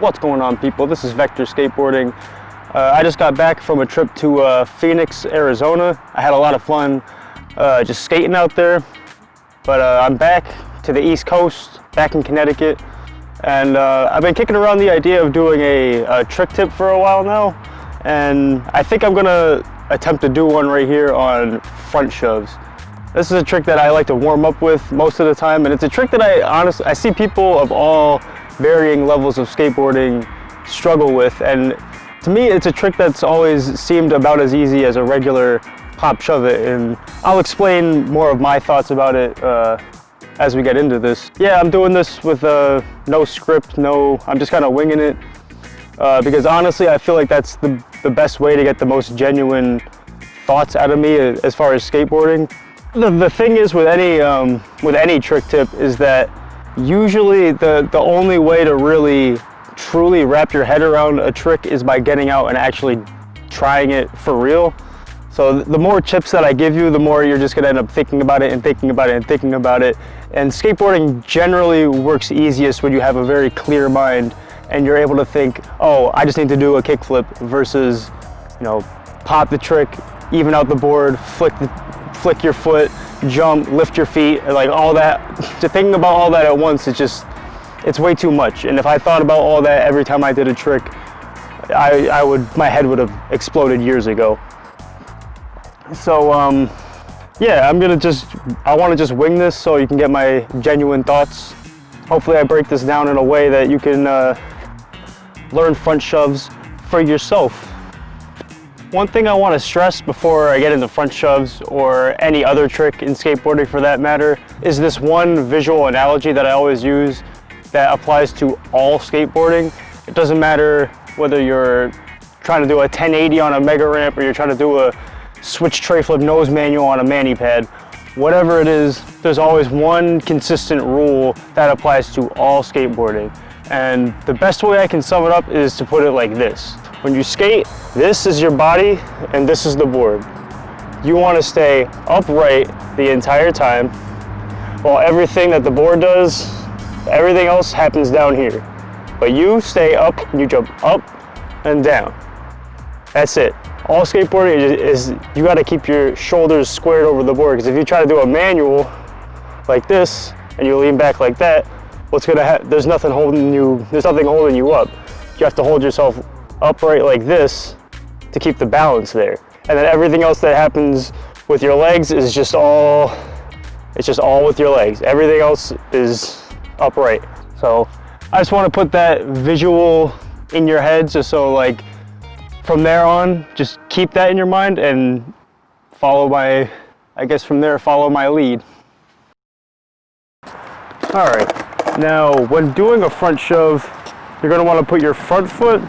What's going on, people? This is Vektor Skateboarding. I just got back from a trip to Phoenix, Arizona. I had a lot of fun just skating out there, but I'm back to the East Coast, back in Connecticut, and I've been kicking around the idea of doing a trick tip for a while now, and I think I'm gonna attempt to do one right here on front shoves. This is a trick that I like to warm up with most of the time, and it's a trick that I see people of all varying levels of skateboarding struggle with, and to me it's a trick that's always seemed about as easy as a regular pop shove it, and I'll explain more of my thoughts about it as we get into this. Yeah, I'm doing this with no script, I'm just kind of winging it because honestly I feel like that's the best way to get the most genuine thoughts out of me as far as skateboarding. The thing is with any trick tip is that usually the only way to really truly wrap your head around a trick is by getting out and actually trying it for real. So the more tips that I give you, the more you're just gonna end up thinking about it and thinking about it and thinking about it. And skateboarding generally works easiest when you have a very clear mind and you're able to think, oh, I just need to do a kickflip versus, you know, pop the trick, even out the board, flick your foot, jump, lift your feet, like all that. To thinking about all that at once, it's way too much. And if I thought about all that every time I did a trick, my head would have exploded years ago. So yeah, I want to just wing this so you can get my genuine thoughts. Hopefully I break this down in a way that you can learn front shoves for yourself. One thing I want to stress before I get into front shoves or any other trick in skateboarding for that matter is this one visual analogy that I always use that applies to all skateboarding. It doesn't matter whether you're trying to do a 1080 on a mega ramp or you're trying to do a switch tray flip nose manual on a mani pad. Whatever it is, there's always one consistent rule that applies to all skateboarding. And the best way I can sum it up is to put it like this. When you skate, this is your body and this is the board. You want to stay upright the entire time while everything that the board does, everything else happens down here. But you stay up and you jump up and down. That's it. All skateboarding is you got to keep your shoulders squared over the board, because if you try to do a manual like this and you lean back like that, what's going to happen? There's nothing holding you up. You have to hold yourself upright like this to keep the balance there, and then everything else that happens with your legs is just all with your legs. Everything else is upright. So I just want to put that visual in your head, just so like from there on, just keep that in your mind and follow my lead. All right, now when doing a front shove, you're going to want to put your front foot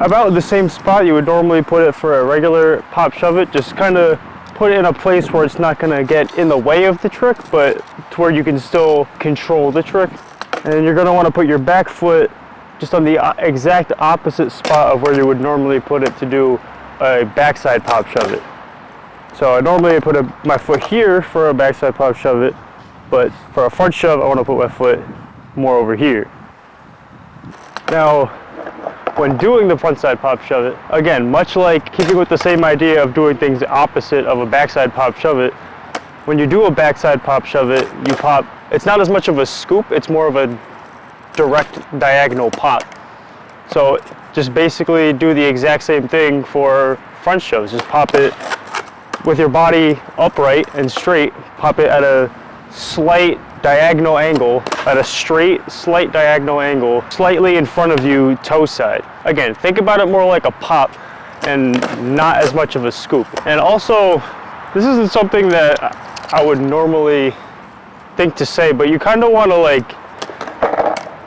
about the same spot you would normally put it for a regular pop shove it. Just kind of put it in a place where it's not going to get in the way of the trick, but to where you can still control the trick. And then you're going to want to put your back foot just on the exact opposite spot of where you would normally put it to do a backside pop shove it. So I normally put my foot here for a backside pop shove it, but for a front shove I want to put my foot more over here. Now when doing the frontside pop shove it, again, much like keeping with the same idea of doing things opposite of a backside pop shove it, when you do a backside pop shove it, it's not as much of a scoop, it's more of a direct diagonal pop. So just basically do the exact same thing for front shoves. Just pop it with your body upright and straight, pop it at a slight diagonal angle, at a straight, slight diagonal angle, slightly in front of you, toe side. Again, think about it more like a pop and not as much of a scoop. And also, this isn't something that I would normally think to say, but you kind of want to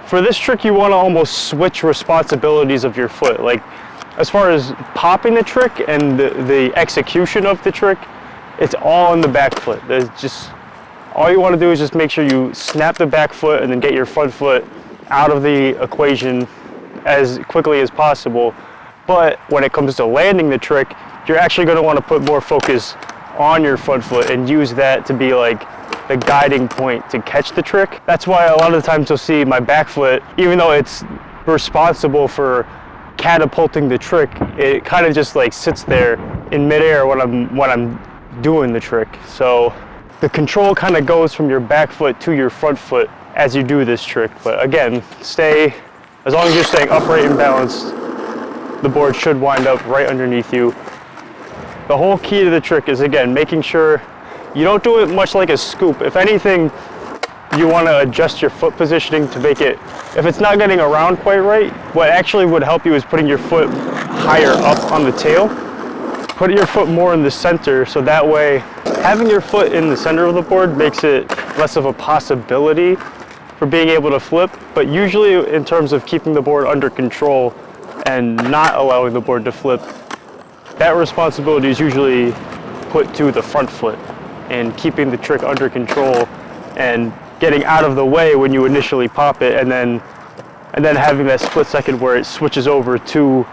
for this trick, you want to almost switch responsibilities of your foot. Like, as far as popping the trick and the execution of the trick, it's all in the back foot. All you want to do is just make sure you snap the back foot and then get your front foot out of the equation as quickly as possible. But when it comes to landing the trick, you're actually going to want to put more focus on your front foot and use that to be like the guiding point to catch the trick. That's why a lot of the times you'll see my back foot, even though it's responsible for catapulting the trick, it kind of just like sits there in midair when I'm doing the trick. So the control kind of goes from your back foot to your front foot as you do this trick. But again, as long as you're staying upright and balanced, the board should wind up right underneath you. The whole key to the trick is, again, making sure you don't do it much like a scoop. If anything, you want to adjust your foot positioning to make it, if it's not getting around quite right, what actually would help you is putting your foot higher up on the tail. Put your foot more in the center, so that way having your foot in the center of the board makes it less of a possibility for being able to flip. But usually in terms of keeping the board under control and not allowing the board to flip, that responsibility is usually put to the front foot and keeping the trick under control and getting out of the way when you initially pop it, and then having that split second where it switches over to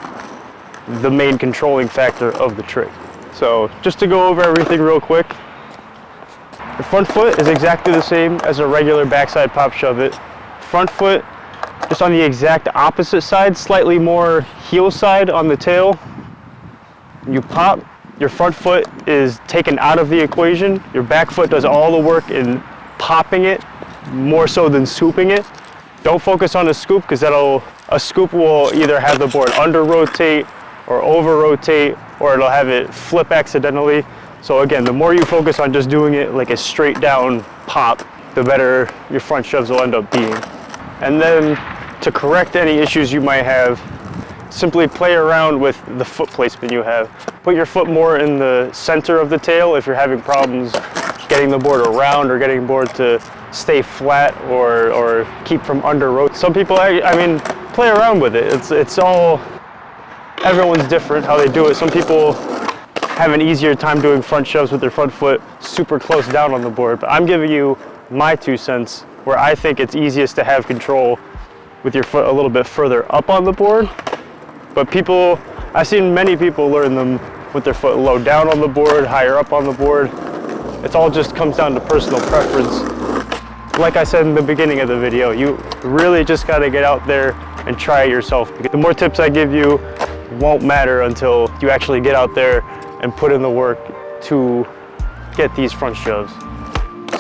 the main controlling factor of the trick. So just to go over everything real quick, the front foot is exactly the same as a regular backside pop shove it. Front foot just on the exact opposite side, slightly more heel side on the tail. You pop, your front foot is taken out of the equation. Your back foot does all the work in popping it, more so than swooping it. Don't focus on a scoop, because a scoop will either have the board under rotate or over rotate, or it'll have it flip accidentally. So again, the more you focus on just doing it like a straight down pop, the better your front shoves will end up being. And then to correct any issues you might have, simply play around with the foot placement you have. Put your foot more in the center of the tail if you're having problems getting the board around or getting the board to stay flat or keep from under rotate. Some people, I mean, play around with it. It's all, everyone's different how they do it. Some people have an easier time doing front shoves with their front foot super close down on the board, but I'm giving you my 2 cents where I think it's easiest to have control with your foot a little bit further up on the board. But I've seen many people learn them with their foot low down on the board, higher up on the board. It all just comes down to personal preference. Like I said in the beginning of the video, you really just gotta get out there and try it yourself. Because the more tips I give you won't matter until you actually get out there and put in the work to get these front shoves.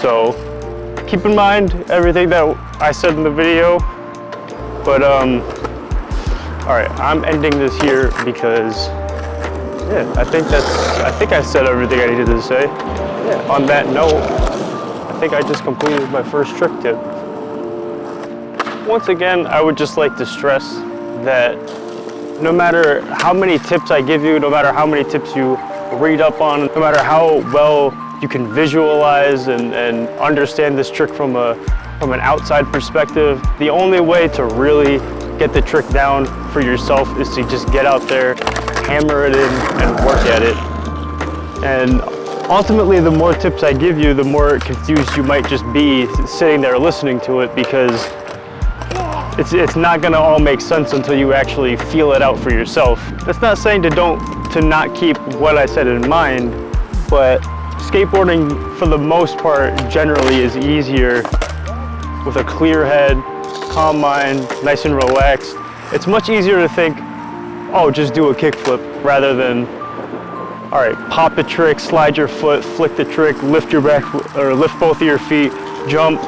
So keep in mind everything that I said in the video. But all right, I'm ending this here because, yeah, I think I said everything I needed to say. Yeah, on that note, I think I just completed my first trick tip. Once again, I would just like to stress that no matter how many tips I give you, no matter how many tips you read up on, no matter how well you can visualize and understand this trick from an outside perspective, the only way to really get the trick down for yourself is to just get out there, hammer it in, and work at it. And ultimately, the more tips I give you, the more confused you might just be sitting there listening to it, because it's not gonna all make sense until you actually feel it out for yourself. That's not saying to not keep what I said in mind, but skateboarding for the most part generally is easier with a clear head, calm mind, nice and relaxed. It's much easier to think, oh, just do a kickflip, rather than, all right, pop the trick, slide your foot, flick the trick, lift your back, or lift both of your feet, jump,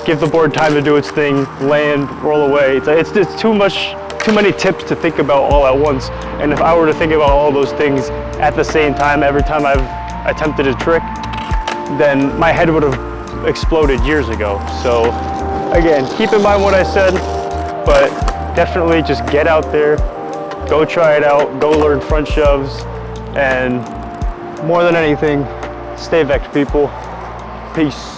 give the board time to do its thing, land, roll away. It's too many tips to think about all at once. And if I were to think about all those things at the same time every time I've attempted a trick, then my head would have exploded years ago. So again, keep in mind what I said, but definitely just get out there, go try it out, go learn front shoves, and more than anything, stay vect, people. Peace.